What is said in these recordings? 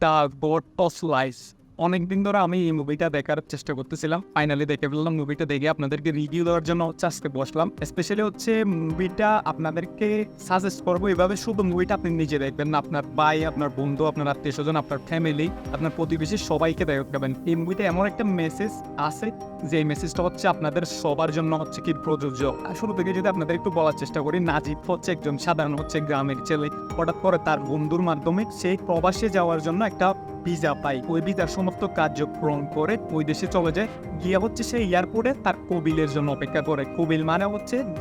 The god of life. অনেকদিন ধরে আমি এই মুভিটা দেখার চেষ্টা করতেছিলাম, ফাইনালি দেখে ফেললাম। মুভিটা দেখে আপনাদেরকে রিভিউ দেওয়ার জন্য আজকে বসলাম। স্পেশালি মুভিটা আপনাদেরকে সাজেস্ট করবো এভাবে, শুধু মুভিটা আপনি নিজে দেখবেন না, আপনার ভাই, আপনার বন্ধু, আপনার আত্মীয় স্বজন, আপনার ফ্যামিলি, আপনার প্রতিবেশী সবাইকে দেখাবেন। এই মুভিতে এমন একটা মেসেজ আছে যে এই মেসেজটা আপনাদের সবার জন্য কি প্রযোজ্য। শুরু থেকে যদি আপনাদের একটু বলার চেষ্টা করি, নাজিব একজন সাধারণ গ্রামের ছেলে। হঠাৎ করে তার বন্ধুর মাধ্যমে সেই প্রবাসে যাওয়ার জন্য একটা ভিসা পায়। ওই ভিসার সমস্ত কার্যক্রম করে ওই দেশে চলে যায়। গিয়ে সেই এয়ারপোর্টে তার কবিলের জন্য অপেক্ষা করে। কবিল মানে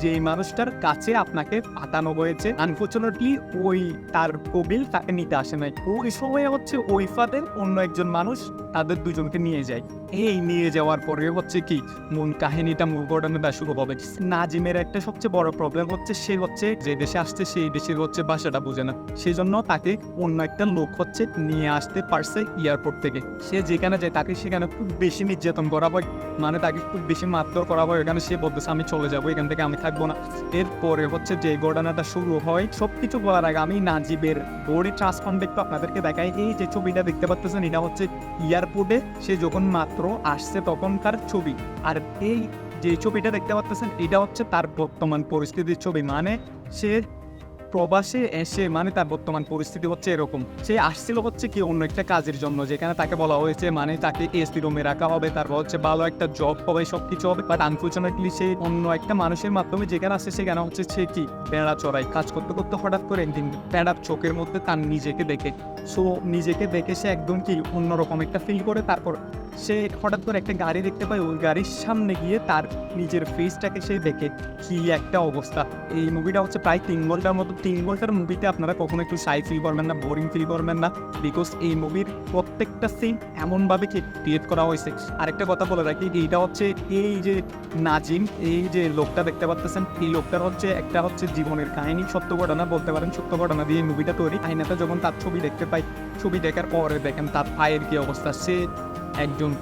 যেই মানুষটার কাছে আপনাকে পাঠানো হয়েছে, আনফর্চুনেটলি ওই তার কবিল তাকে নিতে আসে নাই। ওই সময় ওই ফাদের অন্য একজন মানুষ তাদের দুজনকে নিয়ে যায়। এই নিয়ে যাওয়ার পরে কি মূল কাহিনীটা, মূল ঘটনাটা শুরু হবে। নাজিমের একটা সবচেয়ে বড় প্রবলেম সে যে দেশে আসছে সেই দেশের ভাষাটা বুঝে না। সেই জন্য তাকে অন্য একটা লোক নিয়ে আসতে পারছে এয়ারপোর্ট থেকে। সে যেখানে যায় তাকে সেখানে খুব বেশি নির্যাতন করা হয়, মানে তাকে খুব বেশি মারধর করা হয়। এখানে সে বলতেছে আমি চলে যাবো, এখান থেকে আমি থাকবো না। এরপরে যে ঘটনাটা শুরু হয়, সবকিছু বলার আগে আমি নাজিবের বডি ট্রান্সফর্মটা একটু আপনাদেরকে দেখাই। এই যে ছবিটা দেখতে পাচ্ছেন, এটা এয়ারপোর্টে সে যখন মাত্র আসছে তখনকার ছবি। আর এই যে ছবিটা দেখতে পাচ্ছেন, এটা তার বর্তমান পরিস্থিতির ছবি। মানে সে প্রবাসে এসে, মানে তার বর্তমান পরিস্থিতি এরকম। সে আসছিল কি অন্য একটা কাজের জন্য, যেখানে তাকে বলা হয়েছে মানে তাকে এসি রুমে রাখা হবে, তারপর ভালো একটা জব হবে, সবকিছু হবে। বাট আনফর্চুনেটলি সে অন্য একটা মানুষের মাধ্যমে যেখানে আসে, সেখানে সে কি বেড়া চড়াই। কাজ করতে করতে হঠাৎ করে একদিন বেড়ার চোখের মধ্যে তার নিজেকে দেখে। সো নিজেকে দেখে সে একদম কি অন্যরকম একটা ফিল করে। তারপর সে হঠাৎ করে একটা গাড়ি দেখতে পায়, ওই গাড়ির সামনে গিয়ে তার নিজের ফেসটাকে সে দেখে। কি একটা অবস্থা! এই মুভিটা প্রায় 3 ঘন্টার মতো। 3 ঘন্টার মুভিতে আপনারা কখনো একটু সাই ফিল করবেন না, বোরিং ফিল করবেন না, বিকজ এই মুভির প্রত্যেকটা সিন এমনভাবে ক্রিয়েট করা হয়েছে। আরেকটা কথা বলে রাখি, এইটা এই যে নাজিম, এই যে লোকটা দেখতে পাচ্ছেন, এই লোকটার একটা জীবনের কাহিনী, সত্য ঘটনা বলতে পারেন, সত্য ঘটনা দিয়ে এই মুভিটা তৈরি। আইনাতে যখন তার ছবি দেখতে পাই, ছবি দেখার পরে দেখেন তার পায়ের কি অবস্থা। সে একজন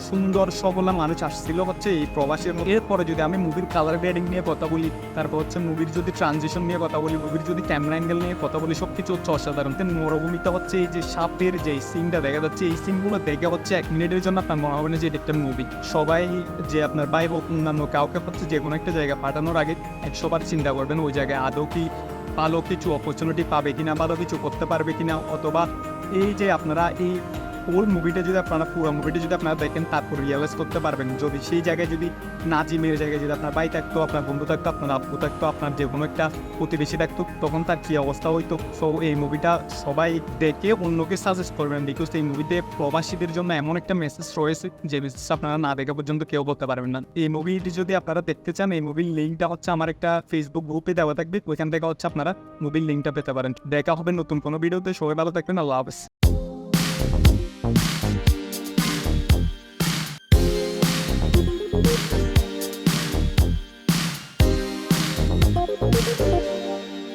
সুন্দর সবলা মানুষ আসছিল এই প্রবাসের মধ্যে। এরপরে যদি আমি মুভির কালার গ্রেডিং নিয়ে কথা বলি, তারপর মুভির যদি ট্রানজিশন নিয়ে কথা বলি, মুভির যদি ক্যামেরা অ্যাঙ্গেল নিয়ে কথা বলি, সবকিছু অসাধারণ। মরুভূমিটা এই যে সাপের যে সিনটা দেখা যাচ্ছে, এই সিনগুলো দেখে 1 মিনিটের জন্য আপনার মনে হবে না যে এটা একটা মুভি। সবাই যে আপনার ভাই হোক, অন্যান্য কাউকে যে কোনো একটা জায়গায় পাঠানোর আগে 100বার চিন্তা করবেন ওই জায়গায় আদৌ কি ভালো কিছু অপরচুনিটি পাবে কিনা, ভালো কিছু করতে পারবে কিনা। অথবা এই যে আপনারা এই পুরো মুভিটা যদি আপনারা দেখেন, তারপর রিয়েলাইজ করতে পারবেন, যদি সেই জায়গায় যদি নাজিমের জায়গায় যদি আপনার ভাই থাকতো, আপনার বন্ধু থাকতো, আপনার আব্বু থাকতো, আপনার যে কোনো একটা প্রতিবেশী থাকতো, তখন তার কী অবস্থা হইতো। সো এই মুভিটা সবাই দেখে অন্যকে সাজেস্ট করবেন, বিকজ এই মুভিতে প্রবাসীদের জন্য এমন একটা মেসেজ রয়েছে যে মেসেজ আপনারা না দেখা পর্যন্ত কেউ বলতে পারবেন না। এই মুভিটি যদি আপনারা দেখতে চান, এই মুভির লিঙ্কটা আমার একটা ফেসবুক গ্রুপে দেওয়া থাকবে, ওইখান থেকে আপনারা মুভির লিঙ্কটা পেতে পারেন। দেখা হবে নতুন কোনো ভিডিওতে। সবাই ভালো থাকবেন, আল্লাহ হাফেজ।